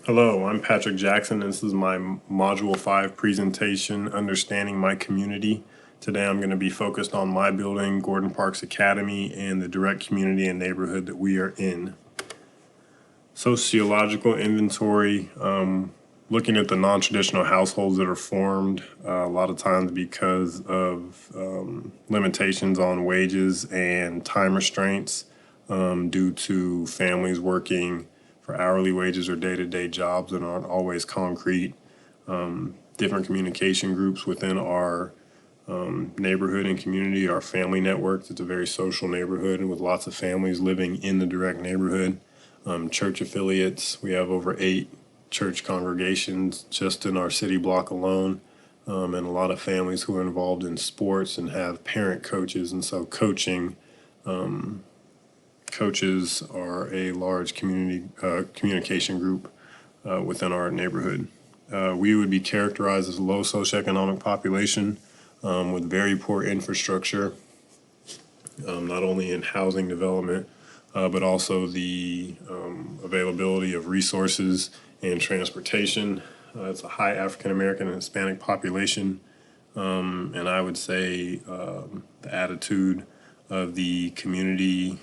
Hello, I'm Patrick Jackson. This is my Module 5 presentation, Understanding My Community. Today I'm going to be focused on my building, Gordon Parks Academy, and the direct community and neighborhood that we are in. Sociological inventory, looking at the non-traditional households that are formed, a lot of times because of limitations on wages and time restraints due to families working for hourly wages or day-to-day jobs that aren't always concrete. Different communication groups within our neighborhood and community, our family networks. It's a very social neighborhood and with lots of families living in the direct neighborhood. Church affiliates, we have over 8 church congregations just in our city block alone, and a lot of families who are involved in sports and have parent coaches, and so coaches are a large community communication group within our neighborhood. We would be characterized as a low socioeconomic population with very poor infrastructure, not only in housing development, but also the availability of resources and transportation. It's a high African American and Hispanic population, and I would say the attitude of the community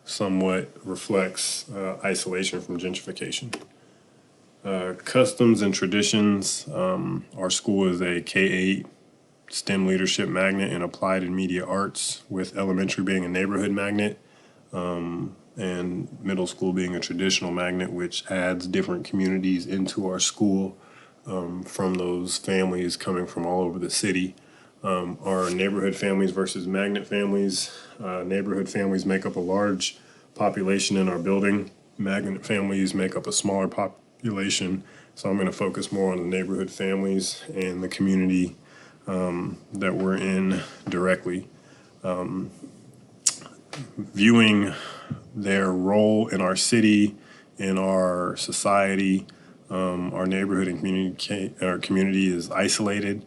somewhat reflects isolation from gentrification. Customs and traditions. Our school is a K-8 STEM leadership magnet in applied and media arts, with elementary being a neighborhood magnet and middle school being a traditional magnet, which adds different communities into our school from those families coming from all over the city. Our neighborhood families versus magnet families. Neighborhood families make up a large population in our building. Magnet families make up a smaller population. So I'm going to focus more on the neighborhood families and the community that we're in directly. Viewing their role in our city, in our society, our neighborhood and community is isolated.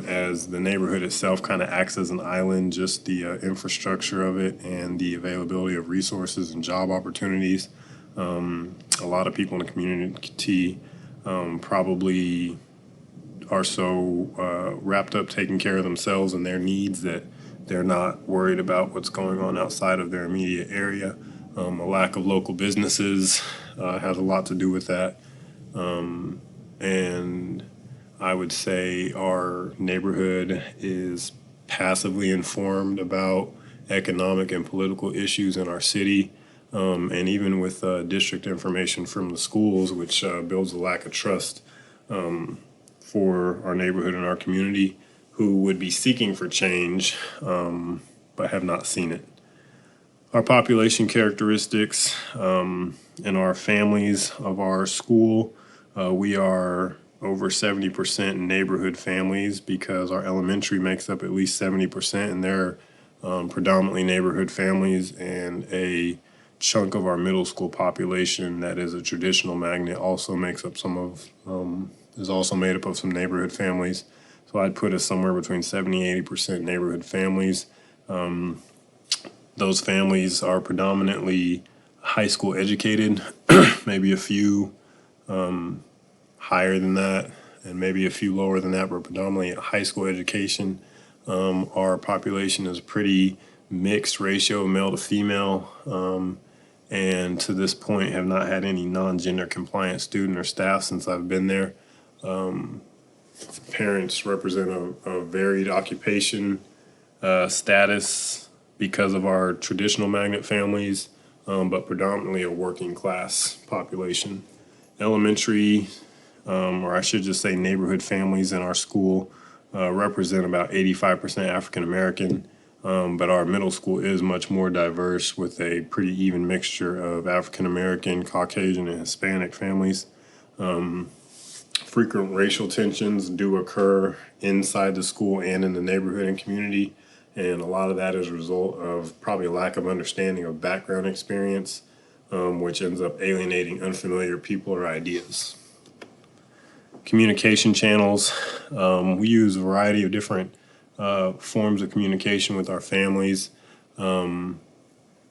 As the neighborhood itself kind of acts as an island, just the infrastructure of it and the availability of resources and job opportunities. A lot of people in the community probably are so wrapped up taking care of themselves and their needs that they're not worried about what's going on outside of their immediate area. A lack of local businesses has a lot to do with that. And I would say our neighborhood is passively informed about economic and political issues in our city. And even with district information from the schools, which builds a lack of trust for our neighborhood and our community, who would be seeking for change but have not seen it. Our population characteristics in our families of our school, we are over 70% neighborhood families because our elementary makes up at least 70%, and they're predominantly neighborhood families, and a chunk of our middle school population that is a traditional magnet also makes up is also made up of some neighborhood families. So I'd put us somewhere between 70-80% neighborhood families. Those families are predominantly high school educated, maybe a few higher than that, and maybe a few lower than that, but predominantly a high school education. Our population is a pretty mixed ratio of male to female, and to this point have not had any non-gender compliant student or staff since I've been there. Parents represent a varied occupation status because of our traditional magnet families, but predominantly a working class population. Elementary, or I should just say neighborhood families in our school represent about 85% African American, but our middle school is much more diverse with a pretty even mixture of African American, Caucasian, and Hispanic families. Frequent racial tensions do occur inside the school and in the neighborhood and community, and a lot of that is a result of probably a lack of understanding of background experience, which ends up alienating unfamiliar people or ideas. Communication channels. We use a variety of different forms of communication with our families.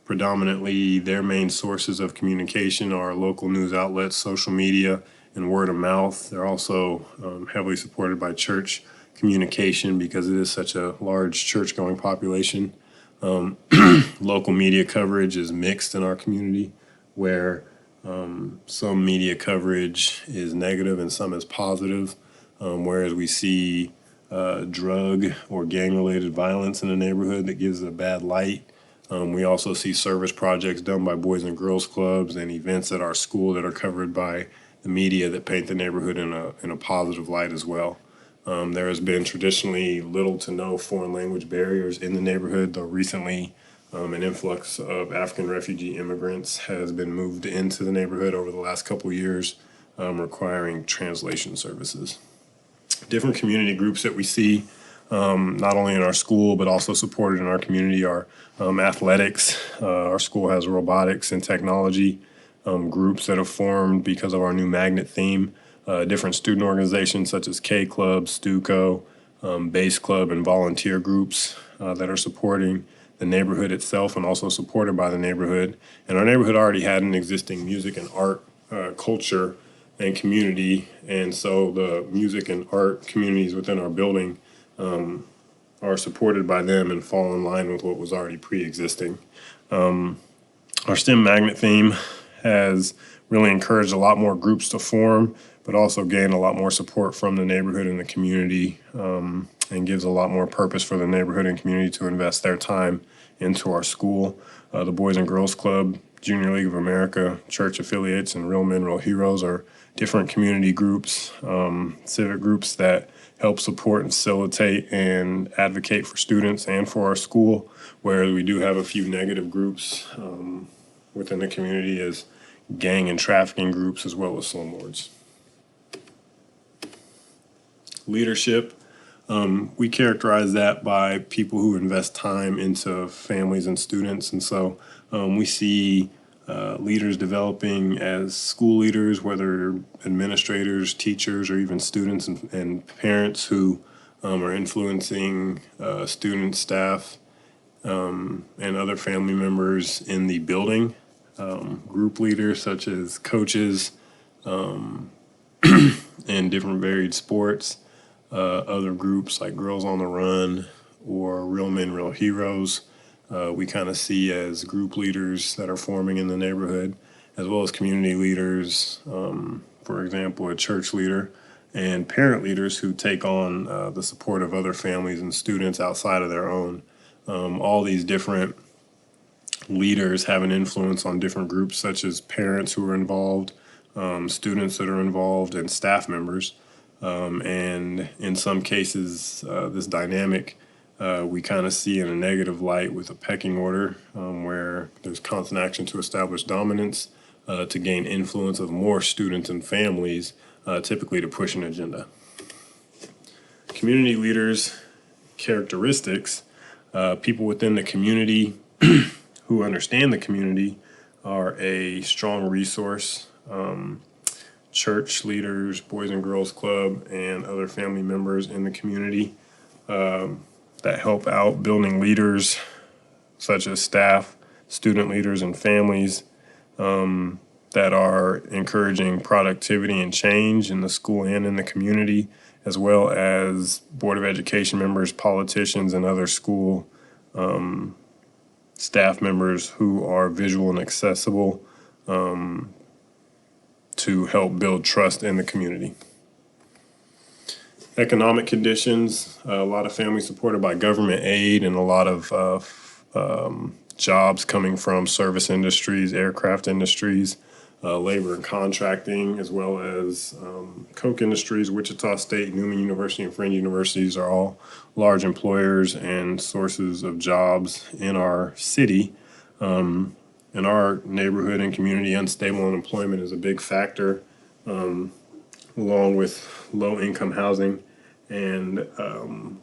Predominantly, their main sources of communication are local news outlets, social media, and word of mouth. They're also heavily supported by church communication because it is such a large church-going population. Local media coverage is mixed in our community, where some media coverage is negative and some is positive, whereas we see drug or gang-related violence in the neighborhood that gives it a bad light. We also see service projects done by Boys and Girls Clubs and events at our school that are covered by the media that paint the neighborhood in a positive light as well. There has been traditionally little to no foreign language barriers in the neighborhood, though recently an influx of African refugee immigrants has been moved into the neighborhood over the last couple of years, requiring translation services. Different community groups that we see, not only in our school but also supported in our community, are athletics. Our school has robotics and technology groups that have formed because of our new magnet theme. Different student organizations such as K Club, Stuco, Base Club, and volunteer groups that are supporting the neighborhood itself and also supported by the neighborhood. And our neighborhood already had an existing music and art culture and community, and so the music and art communities within our building are supported by them and fall in line with what was already pre-existing. Our STEM magnet theme has really encouraged a lot more groups to form, but also gained a lot more support from the neighborhood and the community, and gives a lot more purpose for the neighborhood and community to invest their time into our school. The Boys and Girls Club, Junior League of America, church affiliates, and Real Men, Real Heroes are different community groups, civic groups that help support and facilitate and advocate for students and for our school, where we do have a few negative groups within the community as gang and trafficking groups as well as slumlords. Leadership, we characterize that by people who invest time into families and students, and so we see leaders developing as school leaders, whether administrators, teachers, or even students and parents who are influencing students, staff, and other family members in the building. Group leaders such as coaches in different varied sports, other groups like Girls on the Run or Real Men, Real Heroes. We kind of see as group leaders that are forming in the neighborhood, as well as community leaders, for example, a church leader, and parent leaders who take on the support of other families and students outside of their own. All these different leaders have an influence on different groups, such as parents who are involved, students that are involved, and staff members. And in some cases, this dynamic we kind of see in a negative light with a pecking order, where there's constant action to establish dominance, to gain influence of more students and families, typically to push an agenda. Community leaders' characteristics, people within the community who understand the community are a strong resource. Church leaders, Boys and Girls Club, and other family members in the community that help out building leaders such as staff, student leaders, and families that are encouraging productivity and change in the school and in the community, as well as Board of Education members, politicians, and other school staff members who are visual and accessible to help build trust in the community. Economic conditions, a lot of families supported by government aid and a lot of jobs coming from service industries, aircraft industries, labor and contracting, as well as Koch Industries, Wichita State, Newman University, and Friend universities are all large employers and sources of jobs in our city. In our neighborhood and community, unstable unemployment is a big factor, along with low-income housing, and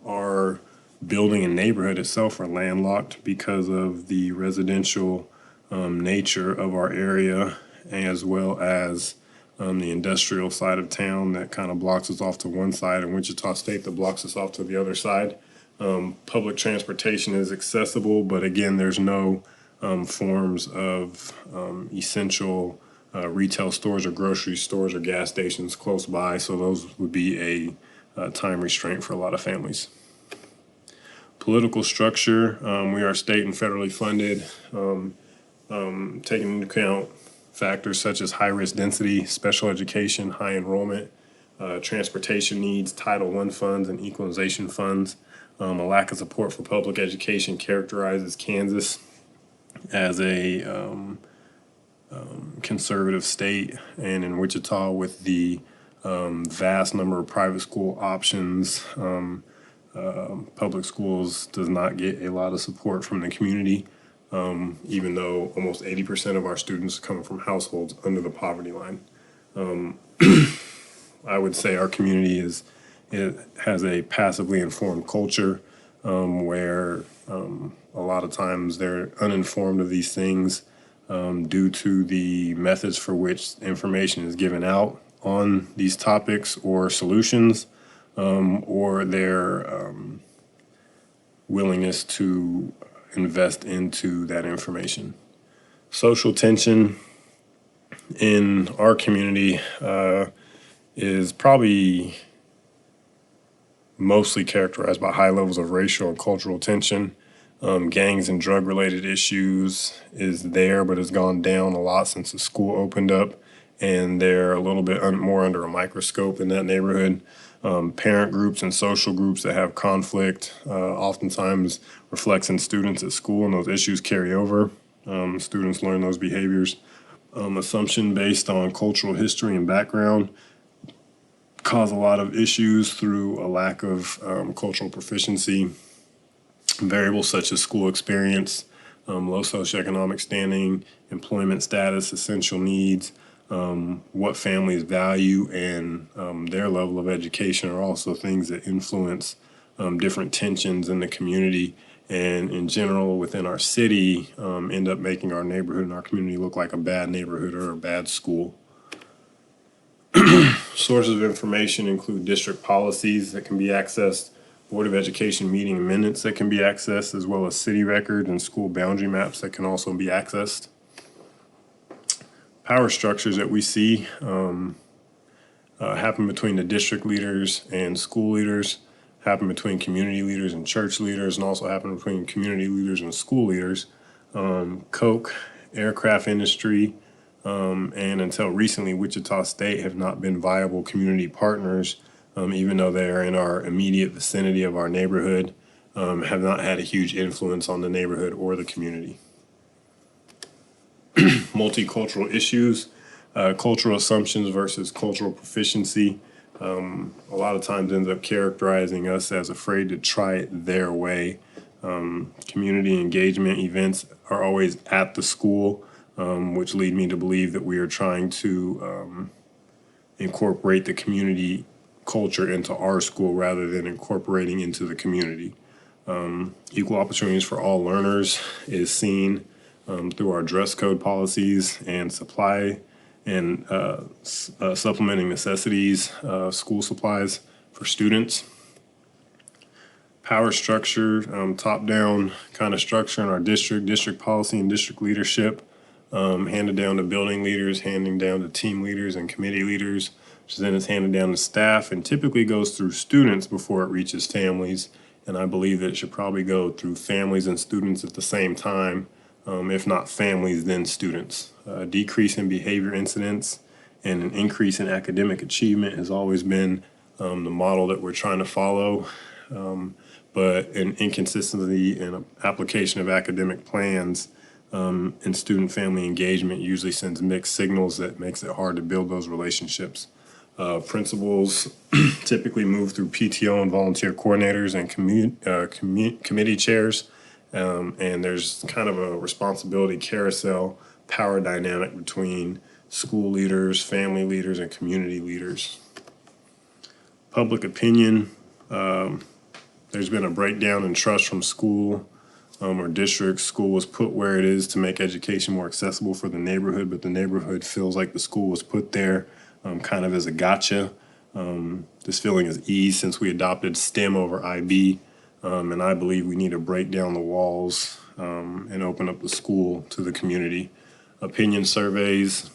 our building and neighborhood itself are landlocked because of the residential nature of our area, as well as the industrial side of town that kind of blocks us off to one side, and Wichita State that blocks us off to the other side. Public transportation is accessible, but again, there's no forms of essential retail stores or grocery stores or gas stations close by. So those would be a time restraint for a lot of families. Political structure, we are state and federally funded, taking into account factors such as high risk density, special education, high enrollment, transportation needs, Title I funds, and equalization funds. A lack of support for public education characterizes Kansas as a conservative state, and in Wichita, with the vast number of private school options, public schools does not get a lot of support from the community, even though almost 80% of our students come from households under the poverty line. I would say our community it has a passively informed culture, where a lot of times they're uninformed of these things due to the methods for which information is given out on these topics or solutions, or their willingness to invest into that information. Social tension in our community is probably mostly characterized by high levels of racial and cultural tension. Gangs and drug-related issues is there, but has gone down a lot since the school opened up, and they're a little bit more under a microscope in that neighborhood. Parent groups and social groups that have conflict oftentimes reflects in students at school, and those issues carry over. Students learn those behaviors. Assumption based on cultural history and background cause a lot of issues through a lack of cultural proficiency. Variables such as school experience, low socioeconomic standing, employment status, essential needs, what families value, and their level of education are also things that influence different tensions in the community, and in general within our city end up making our neighborhood and our community look like a bad neighborhood or a bad school. Sources of information include district policies that can be accessed, Board of Education meeting minutes that can be accessed, as well as city records and school boundary maps that can also be accessed. Power structures that we see happen between the district leaders and school leaders, happen between community leaders and church leaders, and also happen between community leaders and school leaders. Koch, aircraft industry, and until recently, Wichita State have not been viable community partners, even though they are in our immediate vicinity of our neighborhood, have not had a huge influence on the neighborhood or the community. Multicultural issues, cultural assumptions versus cultural proficiency, a lot of times ends up characterizing us as afraid to try it their way. Community engagement events are always at the school, which lead me to believe that we are trying to incorporate the community culture into our school rather than incorporating into the community. Equal opportunities for all learners is seen through our dress code policies and supply and supplementing necessities, school supplies for students. Power structure, top-down kind of structure in our district policy and district leadership, handed down to building leaders, handing down to team leaders and committee leaders, which then is handed down to staff and typically goes through students before it reaches families. And I believe that it should probably go through families and students at the same time, if not families, then students. Decrease in behavior incidents and an increase in academic achievement has always been the model that we're trying to follow. But an inconsistency in application of academic plans and student family engagement usually sends mixed signals that makes it hard to build those relationships. Principals typically move through PTO and volunteer coordinators and committee chairs, and there's kind of a responsibility carousel power dynamic between school leaders, family leaders, and community leaders. Public opinion, there's been a breakdown in trust from school or district. School was put where it is to make education more accessible for the neighborhood, but the neighborhood feels like the school was put there kind of as a gotcha. This feeling has eased since we adopted STEM over IB, and I believe we need to break down the walls and open up the school to the community. Opinion surveys,